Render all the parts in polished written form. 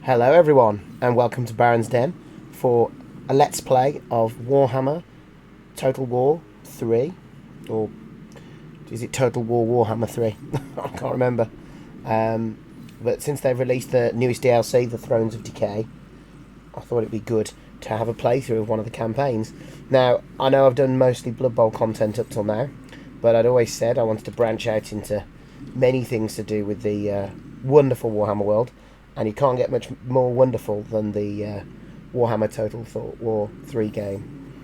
Hello everyone, and welcome to Baron's Den for a Let's Play of Warhammer Total War 3, or is it Total War Warhammer 3? I can't remember. But since they've released the newest DLC, the Thrones of Decay, I thought it'd be good to have a playthrough of one of the campaigns. Now, I know I've done mostly Blood Bowl content up till now, but I'd always said I wanted to branch out into many things to do with the wonderful Warhammer world. And you can't get much more wonderful than the Warhammer Total War 3 game.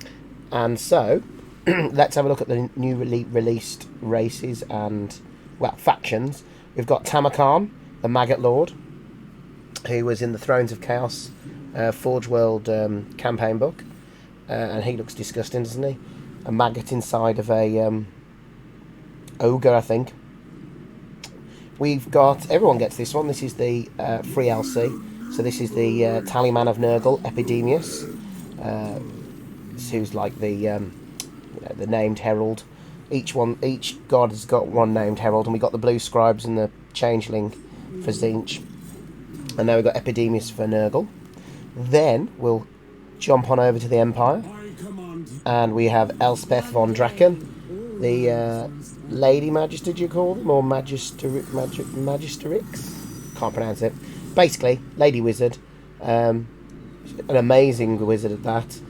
And so, let's have a look at the new released races and, well, factions. We've got Tamarkan, the Maggot Lord, who was in the Thrones of Chaos Forge World campaign book. And he looks disgusting, doesn't he? A maggot inside of a ogre, I think. We've got, everyone gets this one, this is the free LC, so this is the Tallyman of Nurgle, Epidemius, who's like the named herald. Each god has got one named herald, and we got the blue scribes and the changeling for Tzeentch, and now we've got Epidemius for Nurgle. Then we'll jump on over to the Empire, and we have Elspeth von Draken, the Lady Magister, do you call them? Or Magisterix? Can't pronounce it. Basically, Lady Wizard. An amazing wizard at that.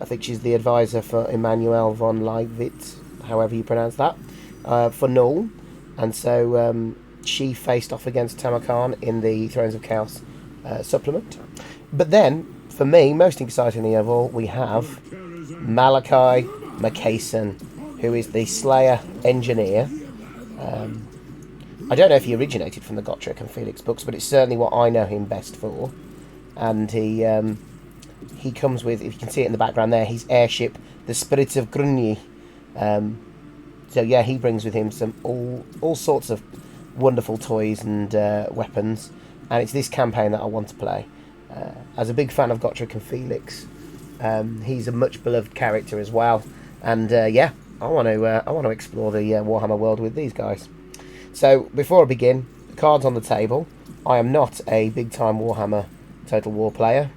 I think she's the advisor for Emmanuel von Leibwitz, however you pronounce that, for Null. And so she faced off against Tamarkan in the Thrones of Chaos supplement. But then, for me, most excitingly of all, we have Malakai Makaisson, who is the Slayer engineer. I don't know if he originated from the Gotrek and Felix books, but it's certainly what I know him best for. And he comes with, if you can see it in the background there, his airship, the Spirit of Grungni. So yeah, he brings with him some all sorts of wonderful toys and weapons. And it's this campaign that I want to play. As a big fan of Gotrek and Felix, he's a much beloved character as well. And yeah, I want to explore the Warhammer world with these guys. So before I begin, the cards on the table. I am not a big-time Warhammer Total War player.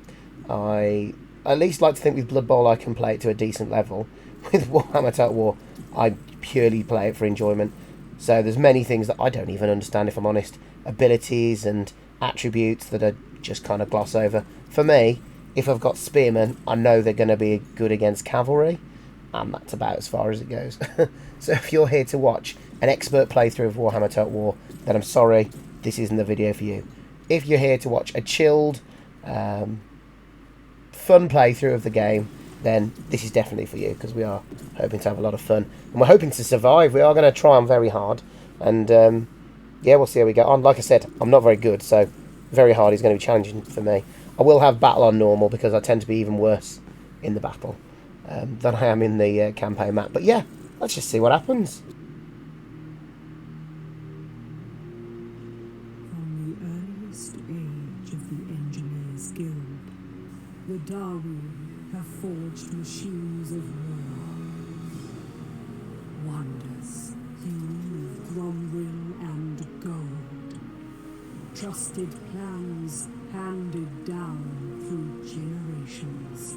I at least like to think with Blood Bowl I can play it to a decent level. With Warhammer Total War, I purely play it for enjoyment. So there's many things that I don't even understand, if I'm honest. Abilities and attributes that I just kind of gloss over. For me, if I've got spearmen, I know they're going to be good against cavalry. And that's about as far as it goes. So if you're here to watch an expert playthrough of Warhammer Total War, then I'm sorry, this isn't the video for you. If you're here to watch a chilled, fun playthrough of the game, then this is definitely for you, because we are hoping to have a lot of fun. And we're hoping to survive. We are going to try on very hard. And yeah, we'll see how we get on. Like I said, I'm not very good, so very hard is going to be challenging for me. I will have battle on normal, because I tend to be even worse in the battle than I am in the campaign map. But yeah, let's just see what happens. From the earliest age of the Engineers Guild, the Dawi have forged machines of war. Wonders hewn of Grombril and gold. Trusted plans handed down through generations.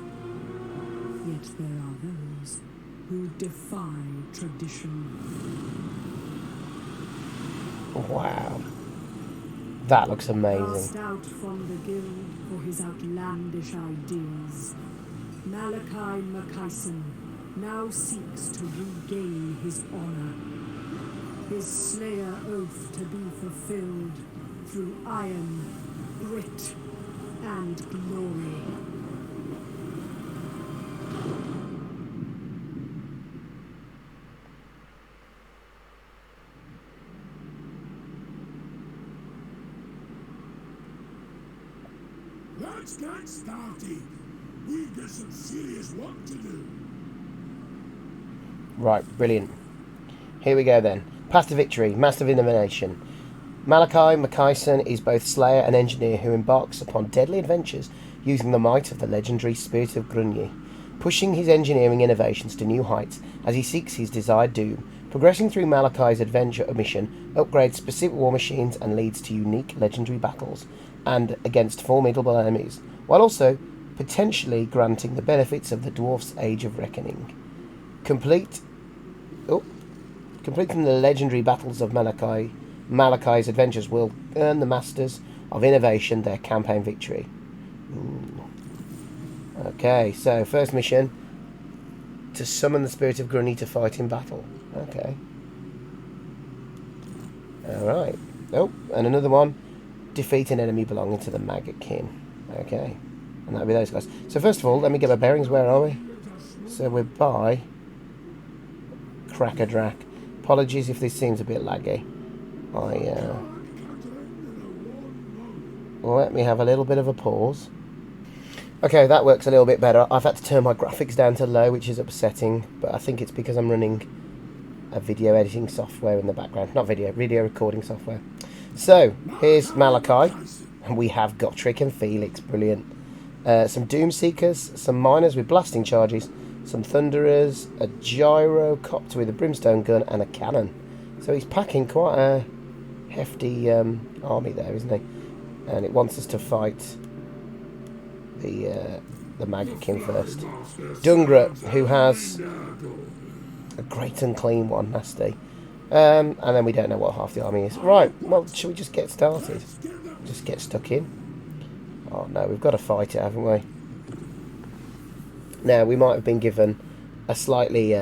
Yet there are those who defy tradition. Wow. That looks amazing. Cast out from the guild for his outlandish ideas, Malakai Makaisson now seeks to regain his honor. His Slayer oath to be fulfilled through iron, grit, and glory. Let's get started. We've got some serious work to do. Right, brilliant. Here we go then. Path to victory, massive illumination. Malakai Makaisson is both slayer and engineer who embarks upon deadly adventures using the might of the legendary Spirit of Grungni, pushing his engineering innovations to new heights as he seeks his desired doom. Progressing through Malakai's adventure mission upgrades specific war machines and leads to unique legendary battles. and against formidable enemies, while also potentially granting the benefits of the Dwarf's Age of Reckoning. Completing the legendary battles of Malakai's adventures will earn the Masters of Innovation their campaign victory. Ooh. Okay, so first mission, to summon the Spirit of Grungni to fight in battle. Okay. Alright. Oh, and another one, defeat an enemy belonging to the Maggot Kin. Okay. And that'll be those guys. So first of all, let me get my bearings. Where are we? So we're by Cracker-Drac. Apologies if this seems a bit laggy. Let me have a little bit of a pause. Okay, that works a little bit better. I've had to turn my graphics down to low, which is upsetting, but I think it's because I'm running a video editing software in the background. Not video recording software. So, here's Malakai, and we have Gotrek and Felix. Brilliant. Some Doomseekers, some Miners with blasting charges, some Thunderers, a Gyrocopter with a brimstone gun, and a cannon. So he's packing quite a hefty army there, isn't he? And it wants us to fight the Maggot King first. Dungra, who has a great and clean one, nasty. And then we don't know what half the army is. Right, well, should we just get started? Just get stuck in? Oh no, we've got to fight it, haven't we? Now, we might have been given a slightly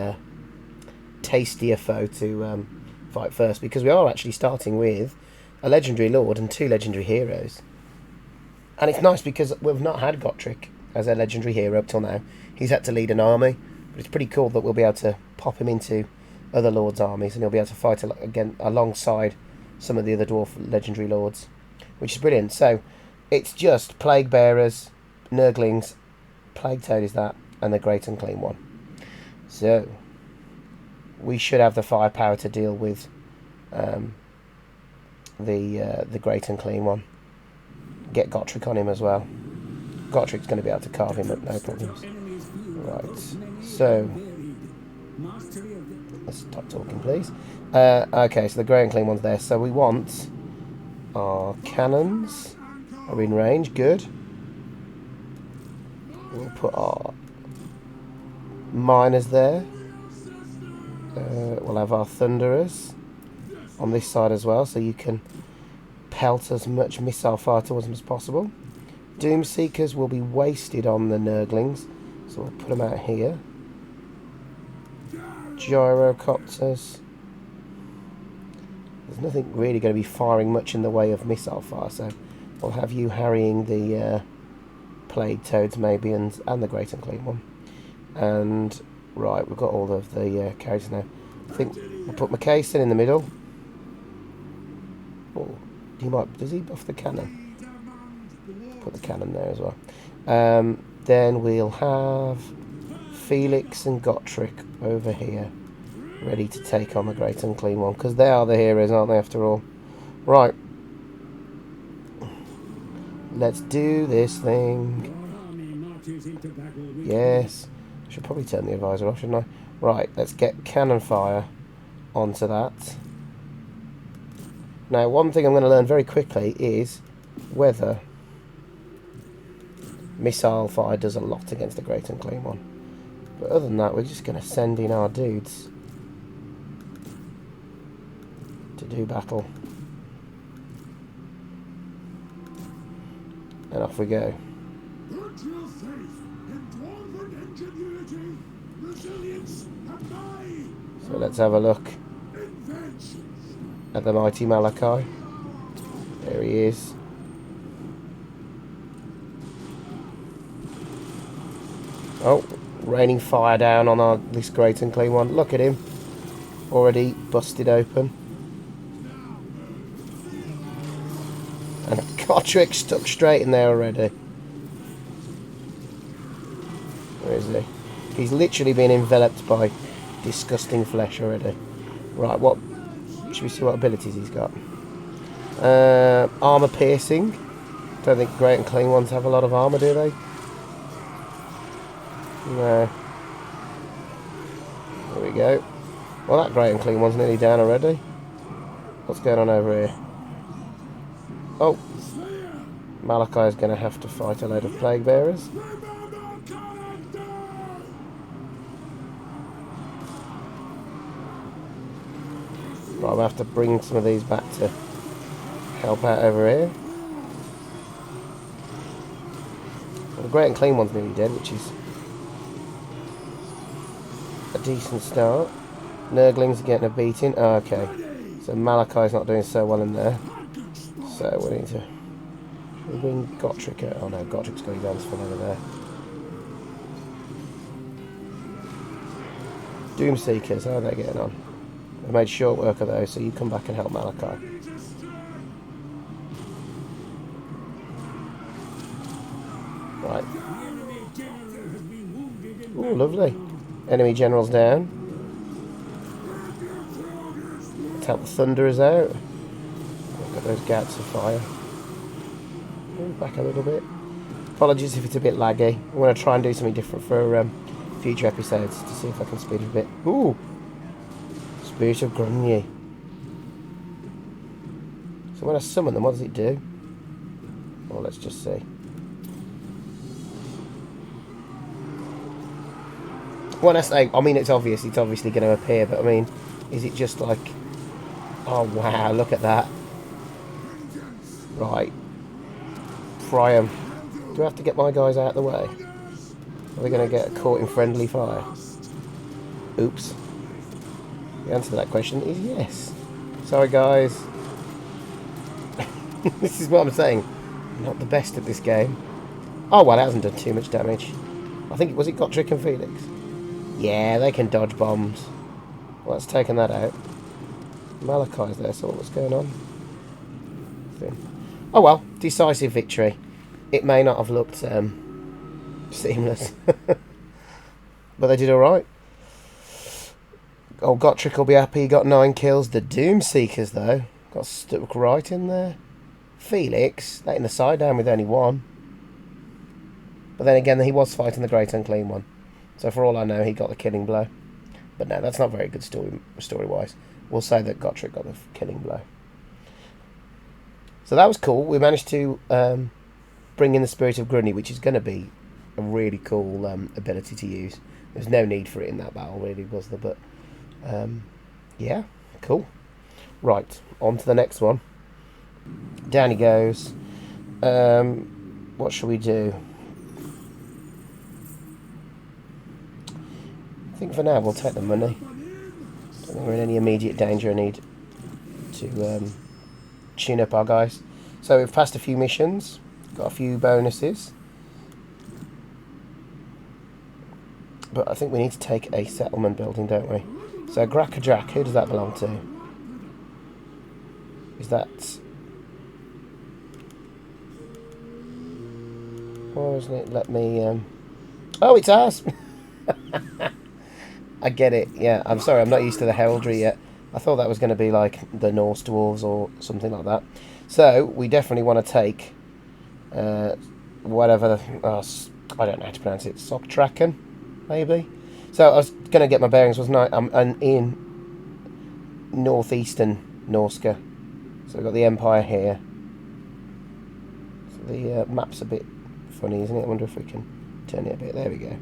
tastier foe to fight first, because we are actually starting with a legendary lord and 2 legendary heroes. And it's nice because we've not had Gotrek as a legendary hero up till now. He's had to lead an army, but it's pretty cool that we'll be able to pop him into other lords' armies, and he'll be able to fight again alongside some of the other dwarf legendary lords, which is brilliant. So it's just Plague Bearers, Nurglings, Plague Toad is that, and the Great Unclean One. So we should have the firepower to deal with the Great Unclean One. Get Gotrek on him as well. Gotrek's going to be able to carve him up, no problems. Right, so let's stop talking, please. Okay, so the Great Unclean One's there. So we want our cannons are in range. Good. We'll put our miners there. We'll have our thunderers on this side as well, so you can pelt as much missile fire towards them as possible. Doomseekers will be wasted on the Nurglings, so we'll put them out here. Gyrocopters. There's nothing really going to be firing much in the way of missile fire, so we'll have you harrying the Plague Toads maybe, and the Great Unclean One. And right, we've got all of the characters now. I think we'll put Makaisson in the middle. Oh, does he buff the cannon? Put the cannon there as well. Then we'll have Felix and Gotrek over here, ready to take on the Great Unclean One, because they are the heroes, aren't they, after all? Right. Let's do this thing. Yes. I should probably turn the advisor off, shouldn't I? Right, let's get cannon fire onto that. Now, one thing I'm going to learn very quickly is whether missile fire does a lot against the Great Unclean One. But other than that, we're just going to send in our dudes to do battle. And off we go. Put your faith in dwarven ingenuity, resilience, and my So let's have a look inventions. at the mighty Malakai. There he is. Oh, raining fire down on this Great Unclean One. Look at him. Already busted open. And Gotrek stuck straight in there already. Where is he? He's literally been enveloped by disgusting flesh already. Right, what... Should we see what abilities he's got? Armour piercing. Don't think Great Unclean Ones have a lot of armour, do they? No. There we go. Well, that Great Unclean One's nearly down already. What's going on over here? Oh. Malakai is going to have to fight a load of plague bearers. Right, I'll have to bring some of these back to help out over here. Well, the Great and Clean one's nearly dead, which is a decent start. Nurglings are getting a beating. Oh, okay. So Malakai's not doing so well in there. So we need to... We'll bring Gotrek out. Oh no, Gotrik's got his hands full over there. Doomseekers, how are they getting on? I've made short work of those, so you come back and help Malakai. Right. Ooh, lovely. Enemy general's down. Let's help the Thunderers out. Got those gouts of fire. Move back a little bit. Apologies if it's a bit laggy. I'm going to try and do something different for future episodes to see if I can speed it a bit. Ooh! Spirit of Grungni. So when I summon them, what does it do? Well, let's just see. When I say, I mean, it's obviously going to appear, but I mean, is it just like... Oh, wow, look at that. Right. Fry 'em. Do I have to get my guys out of the way? Are we going to get caught in friendly fire? Oops. The answer to that question is yes. Sorry, guys. This is what I'm saying. I'm not the best at this game. Oh, well, it hasn't done too much damage. I think, was it Gotrek and Felix? Yeah, they can dodge bombs. Well, that's taken that out. Malakai's there, so what's going on? Oh well, decisive victory. It may not have looked seamless. But they did alright. Oh, Gotrek will be happy, he got 9 kills. The Doomseekers, though, got stuck right in there. Felix, letting the side down with only 1. But then again, he was fighting the Great Unclean one. So for all I know, he got the killing blow. But no, that's not very good story-wise. We'll say that Gotrek got the killing blow. So that was cool. We managed to bring in the Spirit of Grungni, which is going to be a really cool ability to use. There's no need for it in that battle, really, was there? But, yeah, cool. Right, on to the next one. Down he goes. What shall we do? I think for now we'll take the money. Don't think we're in any immediate danger. I need to tune up our guys. So we've passed a few missions, got a few bonuses, but I think we need to take a settlement building, don't we? So Grakajak, who does that belong to? Is that... Why doesn't it let me... Oh, it's ours! I get it, yeah. I'm sorry, I'm not used to the heraldry yet. I thought that was going to be like the Norse dwarves or something like that. So, we definitely want to take whatever... I don't know how to pronounce it. Soktraken, maybe? So, I was going to get my bearings, wasn't I? I'm in northeastern Norsca. So, we've got the Empire here. So, the map's a bit funny, isn't it? I wonder if we can turn it a bit. There we go.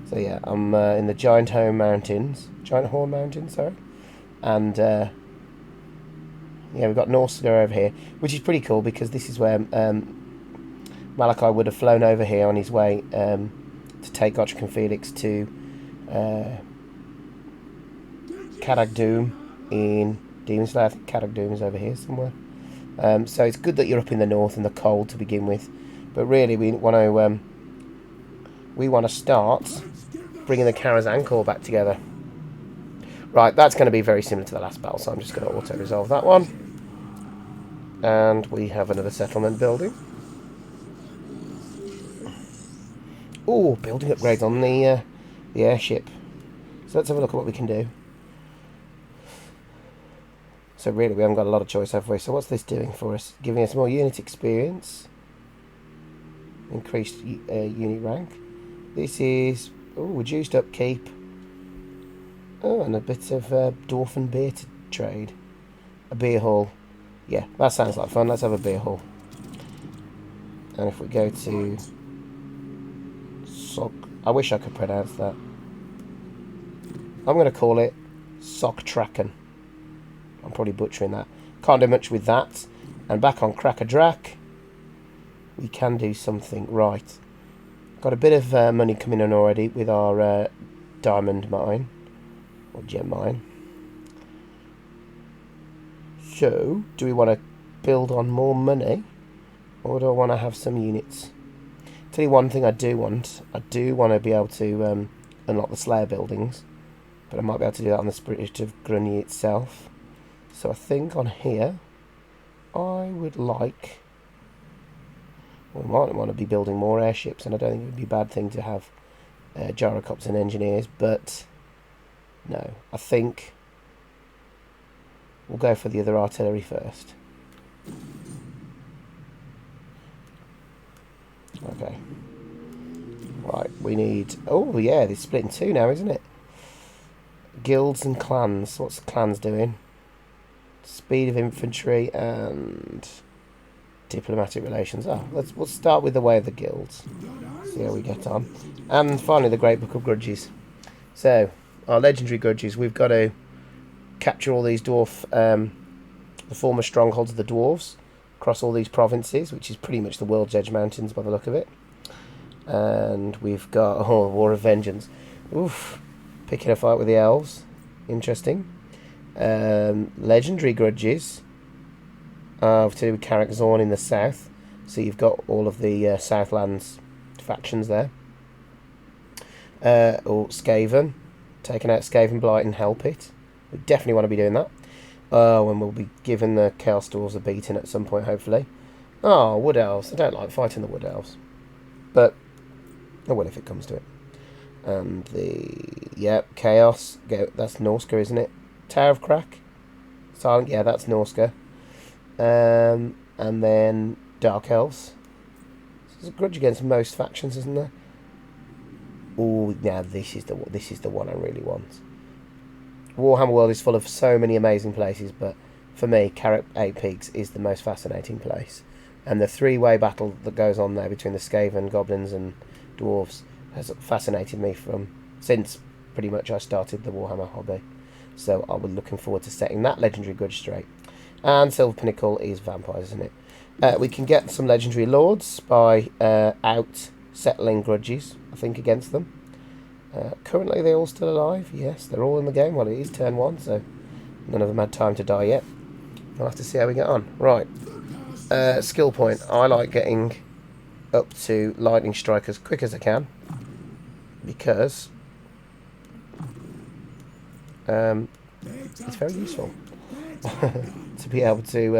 So yeah, I'm in the Gianthome Mountains. Gianthome Mountains, sorry. And yeah, we've got Norsca over here, which is pretty cool because this is where Malakai would have flown over here on his way to take Gotrek and Felix to Caragdoom in Demon Slayer. I think Caragdoom is over here somewhere. So it's good that you're up in the north and the cold to begin with. But really, we want to start bringing the Karazhan Corps back together. Right, that's going to be very similar to the last battle, so I'm just going to auto-resolve that one. And we have another settlement building. Ooh, building upgrades on the airship. So let's have a look at what we can do. So really, we haven't got a lot of choice, have we? So what's this doing for us? Giving us more unit experience. Increased unit rank. This is reduced upkeep. Oh, and a bit of Dwarf and beer to trade. A beer hall. Yeah, that sounds like fun. Let's have a beer hall. And if we go to Sock, I wish I could pronounce that. I'm going to call it Socktracken. I'm probably butchering that. Can't do much with that. And back on Crackadrak, we can do something. Right. Got a bit of money coming in already with our diamond mine. Or gem mine. So, do we want to build on more money? Or do I want to have some units? Tell you one thing I do want. I do want to be able to unlock the Slayer buildings. But I might be able to do that on the Spirit of Grungni itself. So I think on here, I would like... We might want to be building more airships, and I don't think it would be a bad thing to have gyrocopters and engineers, but no, I think we'll go for the other artillery first. Okay. Right, we need... Oh, yeah, it's split in two now, isn't it? Guilds and clans. What's the clans doing? Speed of infantry and diplomatic relations. We'll start with the way of the guilds. See how we get on. And finally, the Great Book of Grudges. So, our legendary grudges. We've got to capture all these dwarf, the former strongholds of the dwarves across all these provinces, which is pretty much the World's Edge Mountains by the look of it. And we've got War of Vengeance. Oof. Picking a fight with the elves. Interesting. Legendary grudges to do with Carrick Zorn in the south. So you've got all of the Southlands factions there. Or Skaven. Taking out Skaven, Blight and Hellpit. We definitely want to be doing that. And we'll be giving the Chaos Dwarves a beating at some point, hopefully. Oh, Wood Elves. I don't like fighting the Wood Elves. But I will if it comes to it. And Chaos. That's Norsca, isn't it? Tower of Crack. Silent, yeah, that's Norsca. And then Dark Elves. So there's a grudge against most factions, isn't there? Oh, now this is the one I really want. Warhammer World is full of so many amazing places, but for me, Carrick 8 Peaks is the most fascinating place. And the three-way battle that goes on there between the Skaven, Goblins and Dwarves has fascinated me since pretty much I started the Warhammer hobby. So I was looking forward to setting that legendary grudge straight. And Silver Pinnacle is vampires, isn't it? We can get some legendary lords by out-settling grudges, I think, against them. Currently, they're all still alive. Yes, they're all in the game. Well, it is turn 1, so none of them had time to die yet. We'll have to see how we get on. Right. Skill point. I like getting up to lightning strike as quick as I can, because it's very useful to be able to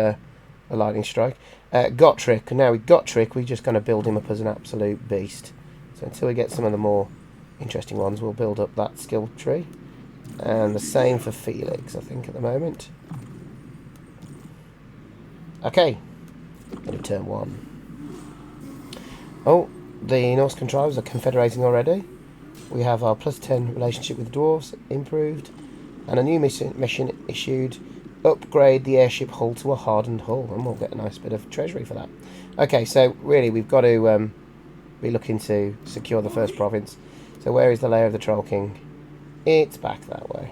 a lightning strike. Gotrek. Now with Gotrek, we're just going to build him up as an absolute beast. So until we get some of the more interesting ones, we'll build up that skill tree. And the same for Felix, I think, at the moment. Okay. End of turn 1. Oh, the Norscan tribes are confederating already. We have our +10 relationship with dwarves improved. And a new mission issued. Upgrade the airship hull to a hardened hull. And we'll get a nice bit of treasury for that. Okay, so really we've got to be looking to secure the first province. So where is the lair of the Troll King? It's back that way.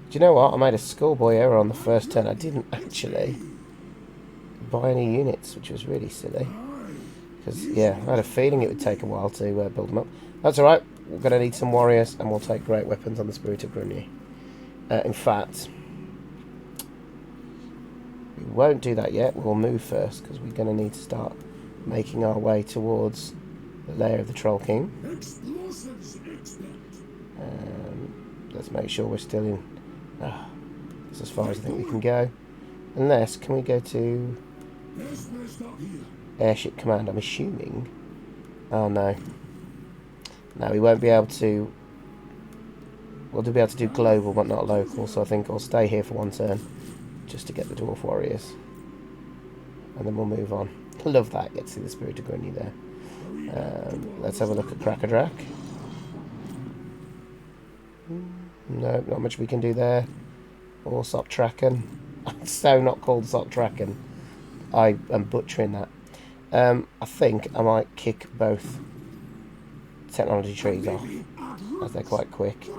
Do you know what? I made a schoolboy error on the first turn. I didn't actually buy any units, which was really silly. Because, yeah, I had a feeling it would take a while to build them up. That's alright. We're going to need some warriors, and we'll take great weapons on the Spirit of Grungni. In fact, we won't do that yet. We'll move first, because we're going to need to start making our way towards the lair of the Troll King. Let's make sure we're still in. That's as far as I think we can go. Unless, can we go to Airship Command? I'm assuming. Oh no. No, we won't be able to. We'll be able to do global, but not local. So I think I'll stay here for one turn, just to get the Dwarf Warriors, and then we'll move on. Love that. Get to see the Spirit of Grungni there. Let's have a look at Crackadrak. No, not much we can do there. Or Socktracken. It's so not called Socktracken. I am butchering that. I think I might kick both technology trees off, as they're quite quick.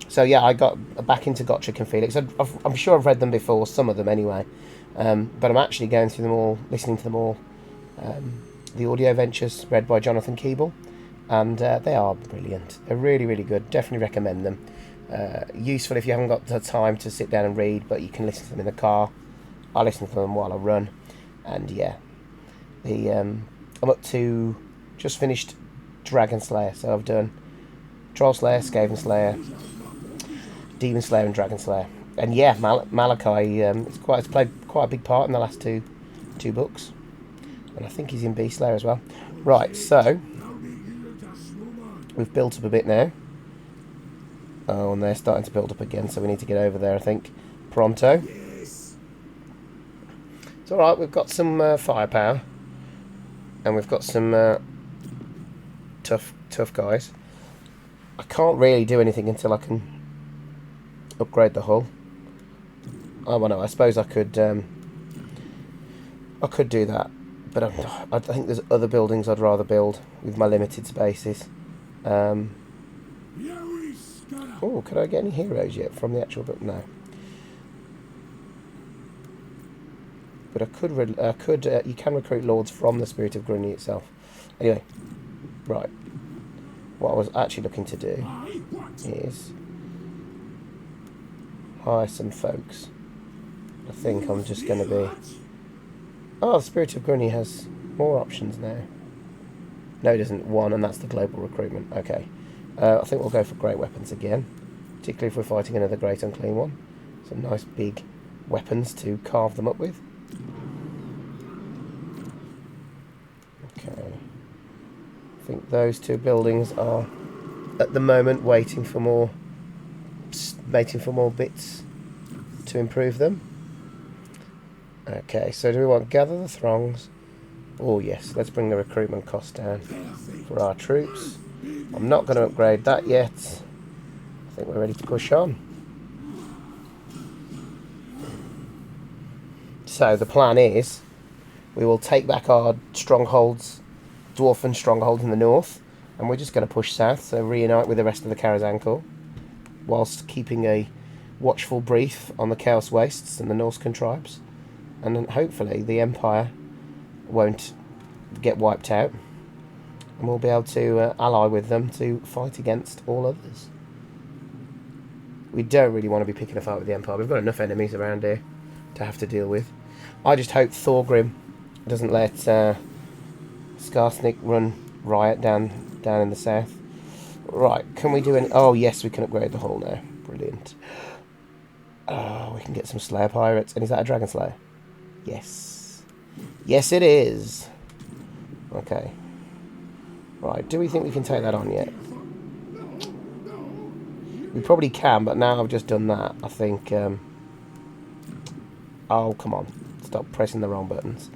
So yeah, I got back into Gotrek and Felix. I'm sure I've read them before, some of them anyway. But I'm actually going through them all, listening to them all. The audio ventures read by Jonathan Keeble, and they are brilliant. They're really, really good. Definitely recommend them. Useful if you haven't got the time to sit down and read, but you can listen to them in the car. I listen to them while I run, and yeah, I'm up to just finished Dragon Slayer, so I've done Troll Slayer, Skaven Slayer, Demon Slayer, and Dragon Slayer. And yeah, Malakai it's played quite a big part in the last two books, and I think he's in Beast Slayer as well. Right, so we've built up a bit now. Oh, and they're starting to build up again, so we need to get over there, I think, pronto. It's alright, we've got some firepower, and we've got some tough guys. I can't really do anything until I can upgrade the hull. Oh, well, no, I suppose I could do that, but I think there's other buildings I'd rather build with my limited spaces. Oh, could I get any heroes yet from the actual book? No. But I could. You can recruit lords from the Spirit of Grungni itself. Anyway, right. What I was actually looking to do is hire some folks. I think I'm just going to be... Oh, the Spirit of Grungni has more options now. No, it doesn't. One, and that's the global recruitment. Okay. I think we'll go for great weapons again, particularly if we're fighting another great unclean one. Some nice big weapons to carve them up with. Okay. I think those two buildings are, at the moment, waiting for more bits to improve them. Okay, so do we want gather the throngs? Oh yes, let's bring the recruitment cost down for our troops. I'm not going to upgrade that yet. I think we're ready to push on. So the plan is we will take back our strongholds, dwarven stronghold in the north, and we're just going to push south, so reunite with the rest of the Karazhan Corps, whilst keeping a watchful brief on the Chaos Wastes and the Norscan tribes. And then hopefully the Empire won't get wiped out, and we'll be able to ally with them to fight against all others. We don't really want to be picking a fight with the Empire. We've got enough enemies around here to have to deal with. I just hope Thorgrim doesn't let Skarsnik run riot down in the south. Right, can we do any... Oh, yes, we can upgrade the hull now. Brilliant. Oh, we can get some Slayer Pirates. And is that a Dragon Slayer? Yes. Yes, it is. Okay. Right, do we think we can take that on yet? We probably can, but now I've just done that, I think... Oh, come on. Stop pressing the wrong buttons.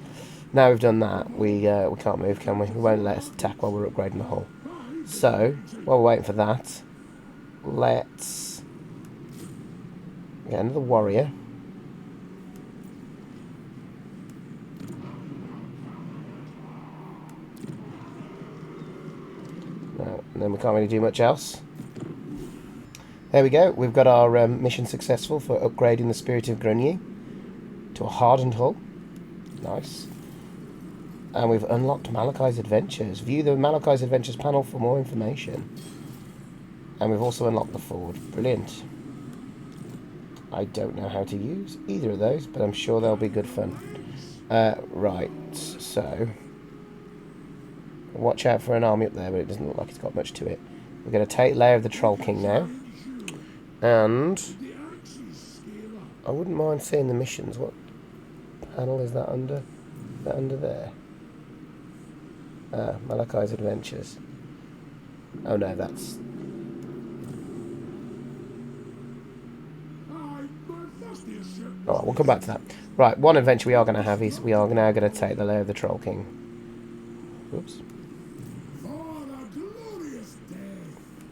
Now we've done that, we can't move, can we? We won't let us attack while we're upgrading the hull. So, while we're waiting for that, let's get another warrior. No, and then we can't really do much else. There we go, we've got our mission successful for upgrading the Spirit of Grungni to a hardened hull. Nice. And we've unlocked Malakai's Adventures. View the Malakai's Adventures panel for more information. And we've also unlocked the Ford. Brilliant. I don't know how to use either of those, but I'm sure they'll be good fun. Right, so... Watch out for an army up there, but it doesn't look like it's got much to it. We're going to take Lair of the Troll King now. And... I wouldn't mind seeing the missions. What panel is that under? Is that under there? Malakai's Adventures. Oh no, that's... Alright, we'll come back to that. Right, one adventure we are going to have is we are now going to take the Lair of the Troll King. Oops.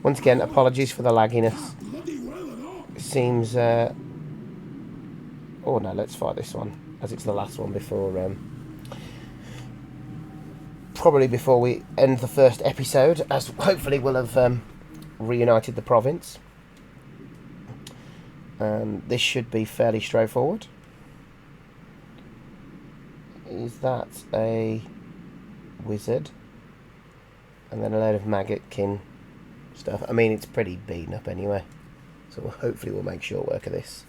Once again, apologies for the lagginess. It seems Oh no, let's fight this one, as it's the last one before... probably before we end the first episode, as hopefully we'll have reunited the province. And this should be fairly straightforward. Is that a wizard? And then a load of maggot-kin stuff. I mean, it's pretty beaten up anyway. So hopefully we'll make short work of this.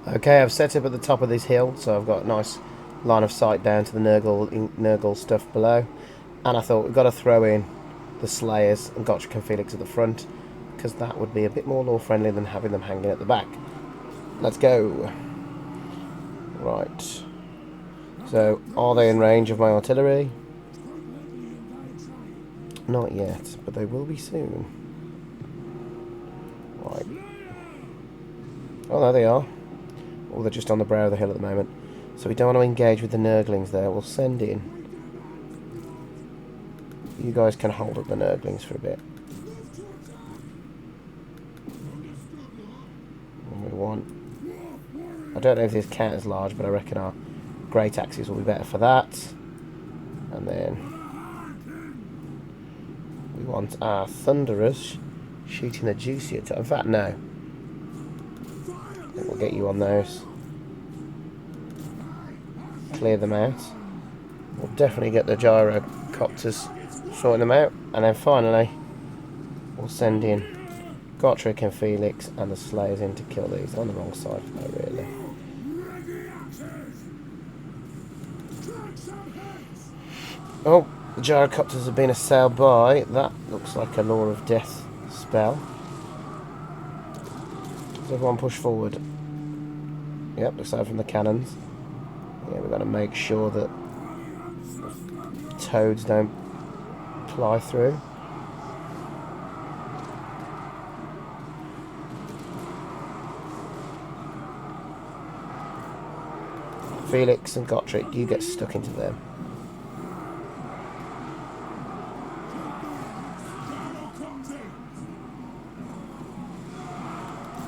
Okay, I've set up at the top of this hill, so I've got a nice line of sight down to the Nurgle stuff below. And I thought we've got to throw in the Slayers and Gotrek and Felix at the front, because that would be a bit more lore-friendly than having them hanging at the back. Let's go. Right. So, are they in range of my artillery? Not yet, but they will be soon. Right. Oh, there they are. Oh, they're just on the brow of the hill at the moment. So we don't want to engage with the Nurglings there. We'll send in. You guys can hold up the Nurglings for a bit. And we want... I don't know if this count as large, but I reckon our great axes will be better for that. And then we want our thunderers shooting the juicier. In fact, no. I think we'll get you on those. Clear them out. We'll definitely get the gyrocopters sorting them out. And then finally, we'll send in Gotrek and Felix and the Slayers in to kill these. They're on the wrong side, though, really. Oh, the gyrocopters have been assailed by... That looks like a Law of Death spell. Does everyone push forward? Yep, aside from the cannons. Yeah, we've got to make sure that toads don't ply through. Felix and Gotrek, you get stuck into them.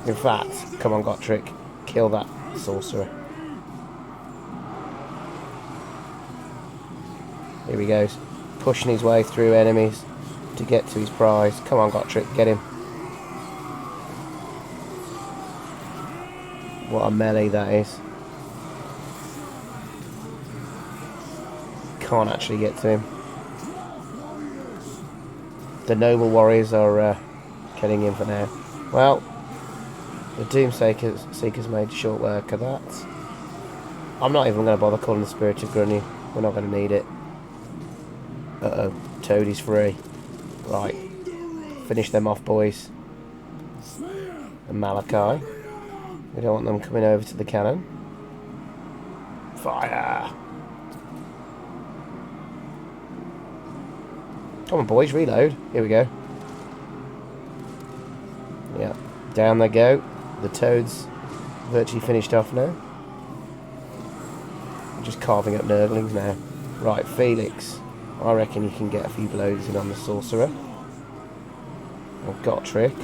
In fact, come on Gotrek, kill that sorcerer. Here he goes, pushing his way through enemies to get to his prize. Come on Gotrek, get him. What a melee that is. Can't actually get to him. The noble warriors are getting in for now. Well, the Doomseekers made short work of that. I'm not even going to bother calling the Spirit of Grungni. We're not going to need it. Uh-oh, Toadie's free. Right, finish them off, boys. And Malakai. We don't want them coming over to the cannon. Fire! Come on, boys, reload. Here we go. Yeah, down they go. The toads virtually finished off now. Just carving up Nurglings now. Right, Felix. I reckon you can get a few blows in on the sorcerer. Or Gotrek.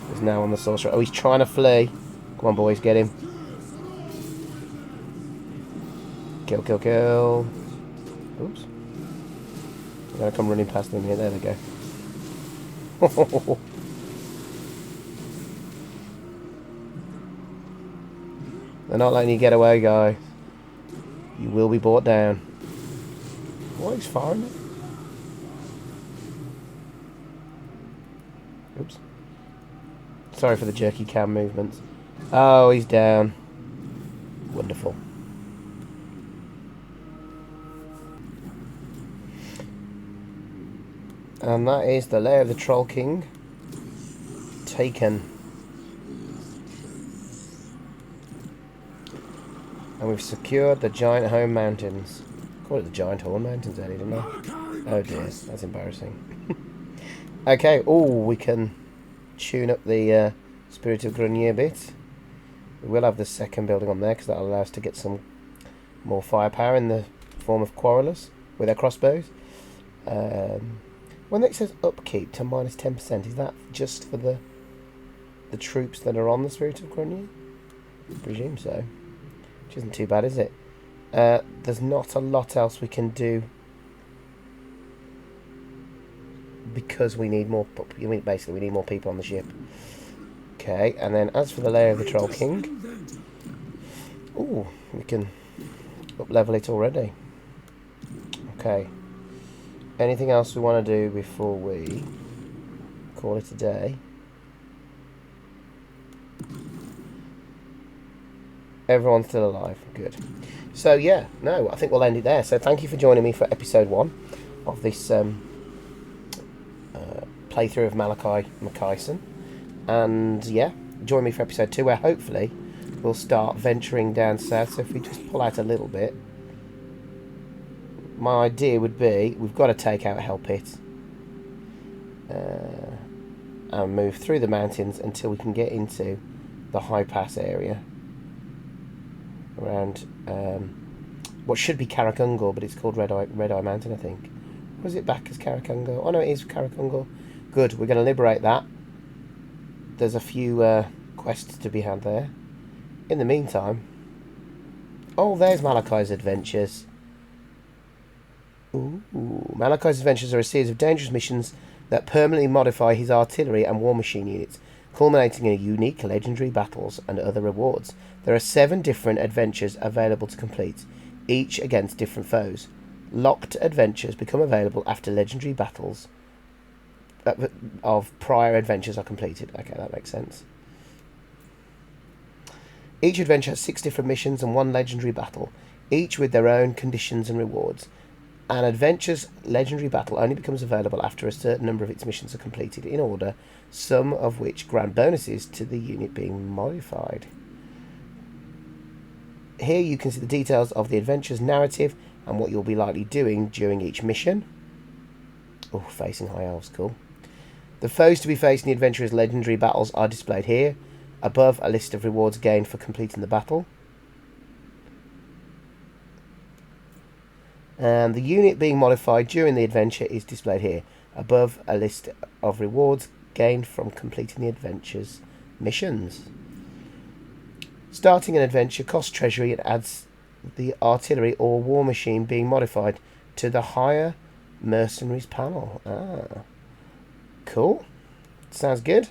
He's now on the sorcerer. Oh, he's trying to flee. Come on, boys, get him. Kill, kill, kill. Oops. I'm going to come running past him here. There they go. They're not letting you get away, guys. You will be brought down. What, he's firing it? Oops. Sorry for the jerky cam movements. Oh, he's down. Wonderful. And that is the lair of the Troll King taken. And we've secured the Giant Home Mountains. Call it the Giant Horn Mountains earlier, didn't I? Oh dear, that's embarrassing. Okay, oh, we can tune up the Spirit of Grungni a bit. We will have the second building on there because that'll allow us to get some more firepower in the form of quarrelers with their crossbows. When it says upkeep to minus 10%, is that just for the the troops that are on the Spirit of Grungni? I presume so. Which isn't too bad, is it? There's not a lot else we can do because we need more. Basically, we need more people on the ship. Okay, and then as for the lair of the Troll King, ooh, we can up level it already. Okay. Anything else we want to do before we call it a day? Everyone's still alive. Good. So yeah, no, I think we'll end it there. So thank you for joining me for episode 1 of this playthrough of Malakai Makaisson. And yeah, join me for episode 2, where hopefully we'll start venturing down south. So if we just pull out a little bit, my idea would be we've got to take out Hell Pit and move through the mountains until we can get into the high pass area around what should be Karakungor, but it's called Red Eye Mountain, I think. Was it back as Karakungor? Oh no, it is Karakungor. Good, we're going to liberate that. There's a few quests to be had there. In the meantime, oh, there's Malakai's Adventures. Ooh, Malakai's Adventures are a series of dangerous missions that permanently modify his artillery and war machine units, culminating in unique legendary battles and other rewards. There are 7 different adventures available to complete, each against different foes. Locked adventures become available after legendary battles of prior adventures are completed. Okay, that makes sense. Each adventure has 6 different missions and 1 legendary battle, each with their own conditions and rewards. An adventure's legendary battle only becomes available after a certain number of its missions are completed in order, some of which grant bonuses to the unit being modified. Here you can see the details of the adventure's narrative and what you'll be likely doing during each mission. Oh, facing high elves, cool. The foes to be faced in the adventurer's legendary battles are displayed here. Above, a list of rewards gained for completing the battle. And the unit being modified during the adventure is displayed here. Above, a list of rewards gained from completing the adventure's missions. Starting an adventure costs treasury and adds the artillery or war machine being modified to the higher mercenaries panel. Ah, cool. Sounds good.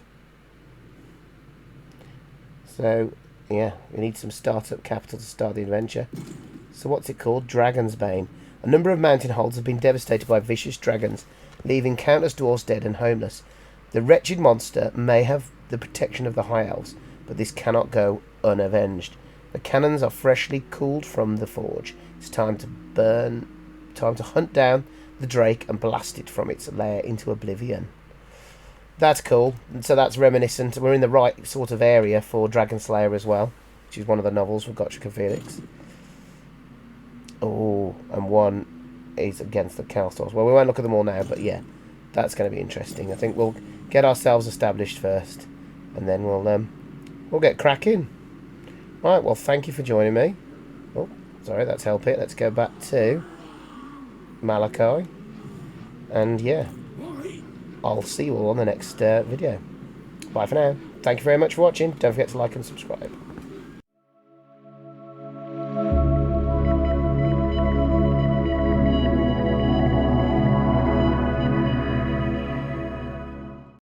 So, yeah, we need some startup capital to start the adventure. So what's it called? Dragon's Bane. A number of mountain holds have been devastated by vicious dragons, leaving countless dwarves dead and homeless. The wretched monster may have the protection of the High Elves, but this cannot go unavenged. The cannons are freshly cooled from the forge. It's time to hunt down the drake and blast it from its lair into oblivion. That's cool. And so that's reminiscent. We're in the right sort of area for Dragon Slayer as well, which is one of the novels with Gotcha and Felix. Oh, and one is against the Calstors. Well, we won't look at them all now, but yeah, that's going to be interesting. I think we'll get ourselves established first, and then we'll get cracking. Right, well, thank you for joining me. Oh, sorry, that's Hell Pit. Let's go back to Malakai. And yeah, I'll see you all on the next video. Bye for now. Thank you very much for watching. Don't forget to like and subscribe.